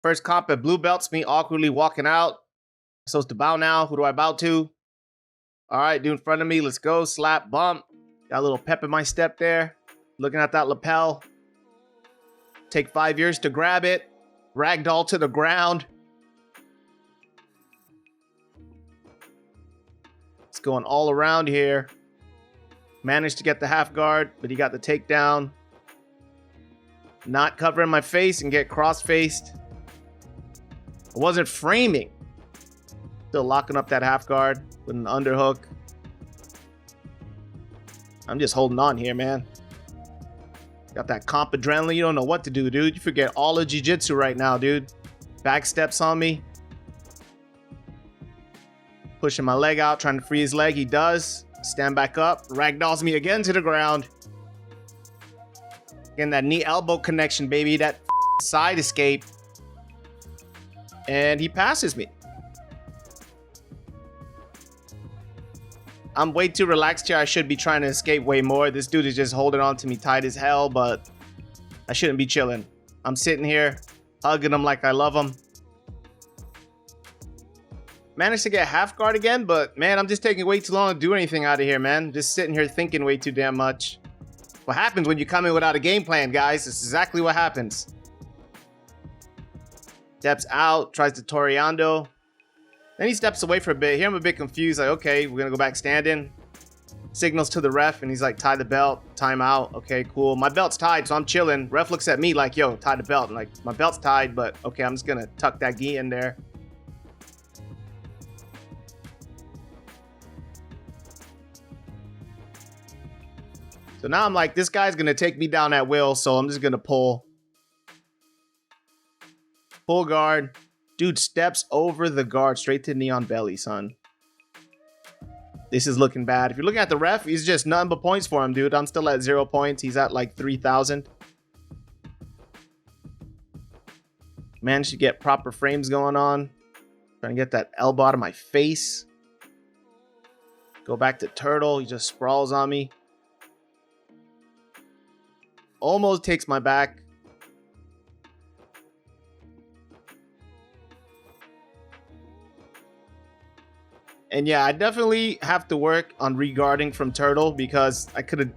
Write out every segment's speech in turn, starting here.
First comp at blue belts, me awkwardly walking out. Supposed to bow now. Who do I bow to? All right, dude in front of me. Let's go. Slap, bump. Got a little pep in my step there. Looking at that lapel. Take 5 years to grab it. Ragdoll to the ground. It's going all around here. Managed to get the half guard, but he got the takedown. Not covering my face and get cross-faced. I wasn't framing. Still locking up that half guard with an underhook. I'm just holding on here, man. Got that comp adrenaline. You don't know what to do, dude. You forget all of jiu-jitsu right now, dude. Back steps on me. Pushing my leg out, trying to free his leg. He does. Stand back up. Ragdolls me again to the ground. Again, that knee elbow connection, baby. That side escape. And he passes me. I'm way too relaxed here. I should be trying to escape way more. This dude is just holding on to me tight as hell, but I shouldn't be chilling. I'm sitting here, hugging him like I love him. Managed to get half guard again, but man, I'm just taking way too long to do anything out of here, man. Just sitting here thinking way too damn much. What happens when you come in without a game plan, guys? It's exactly what happens. Steps out, tries to Toreando. Then he steps away for a bit. Here I'm a bit confused. Like, okay, we're going to go back standing. Signals to the ref, and he's like, tie the belt, time out. Okay, cool. My belt's tied, so I'm chilling. Ref looks at me like, yo, tie the belt. And like, my belt's tied, but okay, I'm just going to tuck that gi in there. So now I'm like, this guy's going to take me down at will, so I'm just going to pull. Pull guard. Dude steps over the guard straight to knee on belly, son. This is looking bad. If you're looking at the ref, he's just nothing but points for him, dude. I'm still at 0 points. He's at like 3,000. Managed to get proper frames going on. Trying to get that elbow out of my face. Go back to turtle. He just sprawls on me. Almost takes my back. And yeah, I definitely have to work on regarding from turtle because I could have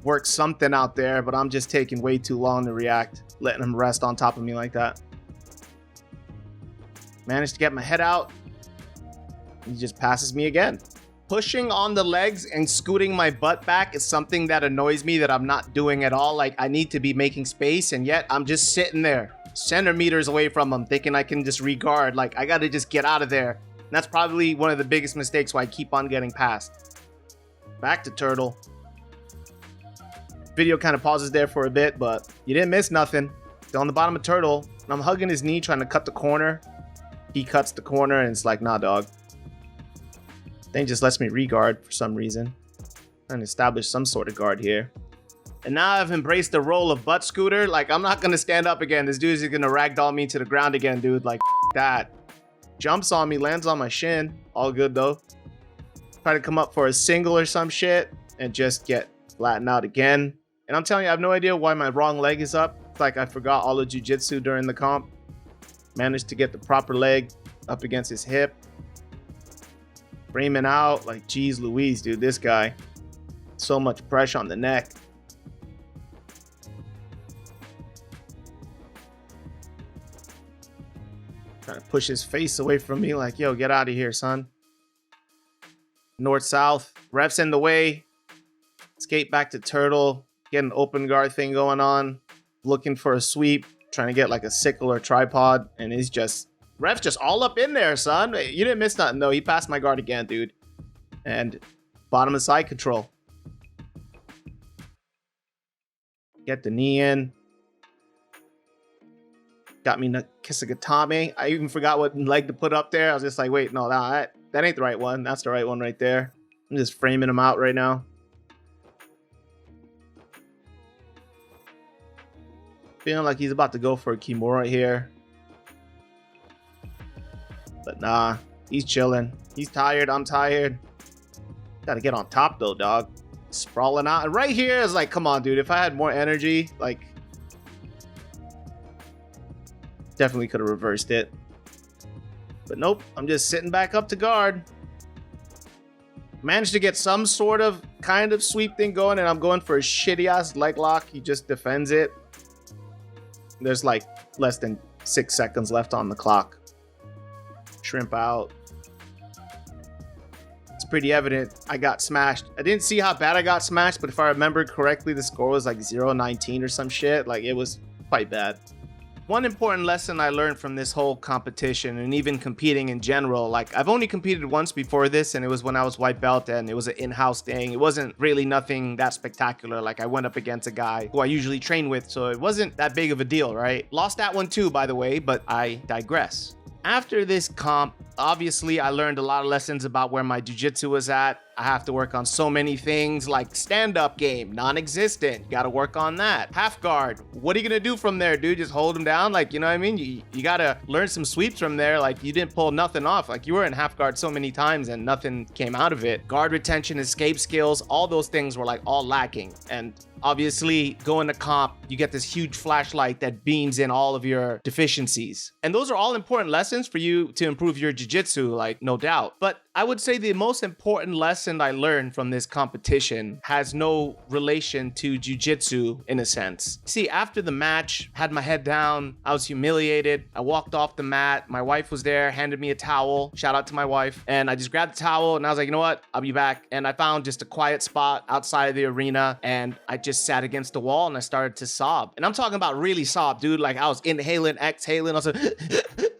worked something out there, but I'm just taking way too long to react, letting him rest on top of me like that. Managed to get my head out. He just passes me again. Pushing on the legs and scooting my butt back is something that annoys me that I'm not doing at all. Like, I need to be making space, and yet I'm just sitting there centimeters away from him thinking I can just regard. Like, I got to just get out of there. And that's probably one of the biggest mistakes why I keep on getting past. Back to turtle. Video kind of pauses there for a bit, but you didn't miss nothing. Still on the bottom of turtle. And I'm hugging his knee, trying to cut the corner. He cuts the corner, and it's like, nah, dog. Then he just lets me re-guard for some reason. Trying to establish some sort of guard here. And now I've embraced the role of butt scooter. Like, I'm not going to stand up again. This dude's going to ragdoll me to the ground again, dude. Like, that. Jumps on me, lands on my shin. All good, though. Try to come up for a single or some shit and just get flattened out again. And I'm telling you, I have no idea why my wrong leg is up. It's like I forgot all of jiu-jitsu during the comp. Managed to get the proper leg up against his hip. Framing out. Like, geez Louise, dude. This guy. So much pressure on the neck. Trying to push his face away from me like, yo, get out of here, son. North-south. Ref's in the way. Skate back to turtle. Get an open guard thing going on. Looking for a sweep. Trying to get like a sickle or tripod. And he's just... Ref's just all up in there, son. You didn't miss nothing, though. He passed my guard again, dude. And bottom of side control. Get the knee in. Got me Kisagatame. I even forgot what leg to put up there. I was just like, wait, no, that ain't the right one. That's the right one right there. I'm just framing him out right now. Feeling like he's about to go for a Kimura here. But nah, he's chilling. He's tired. I'm tired. Gotta get on top though, dog. Sprawling out. And right here is like, come on, dude. If I had more energy, like... Definitely could have reversed it. But nope, I'm just sitting back up to guard. Managed to get some sort of kind of sweep thing going, and I'm going for a shitty ass leg lock. He just defends it. There's like less than 6 seconds left on the clock. Shrimp out. It's pretty evident I got smashed. I didn't see how bad I got smashed, but if I remember correctly, the score was like 0-19 or some shit. Like, it was quite bad. One important lesson I learned from this whole competition, and even competing in general, like, I've only competed once before this, and it was when I was white belt, and it was an in-house thing. It wasn't really nothing that spectacular. Like, I went up against a guy who I usually train with, so it wasn't that big of a deal, right? Lost that one too, by the way, but I digress. After this comp, obviously I learned a lot of lessons about where my jiu-jitsu was at. I have to work on so many things, like stand-up game, non-existent. Gotta work on that. Half guard, what are you gonna do from there, dude? Just hold him down? Like, you know what I mean? You gotta learn some sweeps from there. Like, you didn't pull nothing off. Like, you were in half guard so many times and nothing came out of it. Guard retention, escape skills, all those things were like all lacking. And obviously, going to comp, you get this huge flashlight that beams in all of your deficiencies. And those are all important lessons for you to improve your jiu-jitsu, like, no doubt. But I would say the most important lesson I learned from this competition has no relation to jiu-jitsu in a sense. See, after the match, had my head down, I was humiliated. I walked off the mat. My wife was there, handed me a towel. Shout out to my wife. And I just grabbed the towel and I was like, you know what? I'll be back. And I found just a quiet spot outside of the arena and I just sat against the wall and I started to sob. And I'm talking about really sob, dude. Like, I was inhaling, exhaling. I was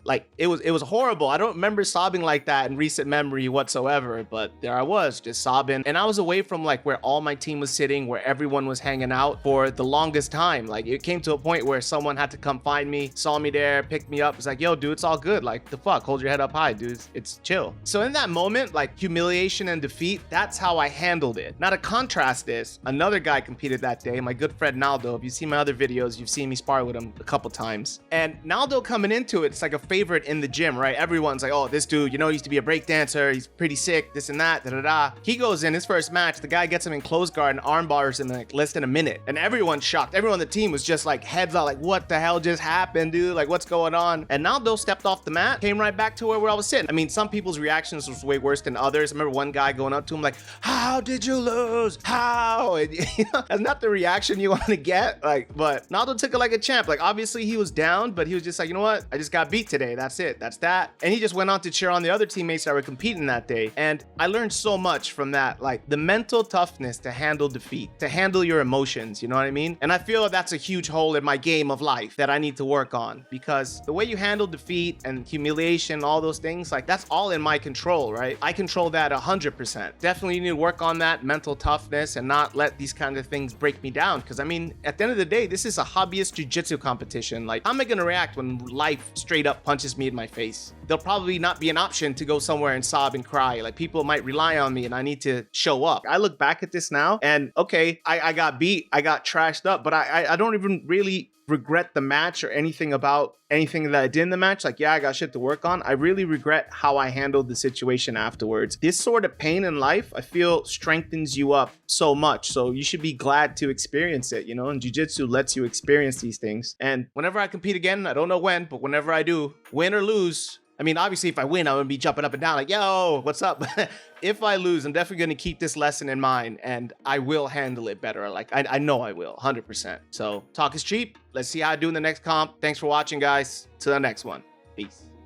like, it was horrible. I don't remember sobbing like that in recent memory whatsoever, but there I was just sobbing. And I was away from like where all my team was sitting, where everyone was hanging out for the longest time. Like, it came to a point where someone had to come find me, saw me there, picked me up. It's like, yo, dude, it's all good. Like, the fuck, hold your head up high, dude. It's chill. So in that moment, like, humiliation and defeat, that's how I handled it. Now, to contrast this, another guy competed that day, my good friend Naldo. If you've seen my other videos, you've seen me spar with him a couple times. And Naldo coming into it, it's like a favorite in the gym, right? Everyone's like, oh, this dude, you know, he used to be a break dancer. He's pretty sick, this and that, da-da-da. He goes in his first match. The guy gets him in close guard and arm bars in like less than a minute. And everyone's shocked. Everyone on the team was just like heads out, like, what the hell just happened, dude? Like, what's going on? And Naldo stepped off the mat, came right back to where I was sitting. I mean, some people's reactions was way worse than others. I remember one guy going up to him like, how did you lose? How? And, you know, that's not the reaction you want to get. Like, but Naldo took it like a champ. Like, obviously he was down, but he was just like, you know what? I just got beat today. That's it. That's that. And he just went on to cheer on the other teammates that were competing that day. And I learned so much from that, like the mental toughness to handle defeat, to handle your emotions, you know what I mean? And I feel that's a huge hole in my game of life that I need to work on, because the way you handle defeat and humiliation, all those things, like, that's all in my control, right? I control that 100%. Definitely need to work on that mental toughness and not let these kind of things break me down. Because I mean, at the end of the day, this is a hobbyist jiu-jitsu competition. Like, how am I gonna react when life straight up punches me in my face? There'll probably not be an option to go somewhere and sob and cry. Like, people might rely on me and I need to show up. I look back at this now and okay, I got beat, I got trashed up, but I don't even really regret the match or anything about anything that I did in the match. Like, yeah, I got shit to work on. I really regret how I handled the situation afterwards. This sort of pain in life, I feel, strengthens you up so much. So you should be glad to experience it, you know, and jiu-jitsu lets you experience these things. And whenever I compete again, I don't know when, but whenever I do, win or lose, I mean, obviously, if I win, I'm gonna be jumping up and down like, yo, what's up? If I lose, I'm definitely gonna keep this lesson in mind and I will handle it better. Like, I know I will, 100%. So talk is cheap. Let's see how I do in the next comp. Thanks for watching, guys. Till the next one. Peace.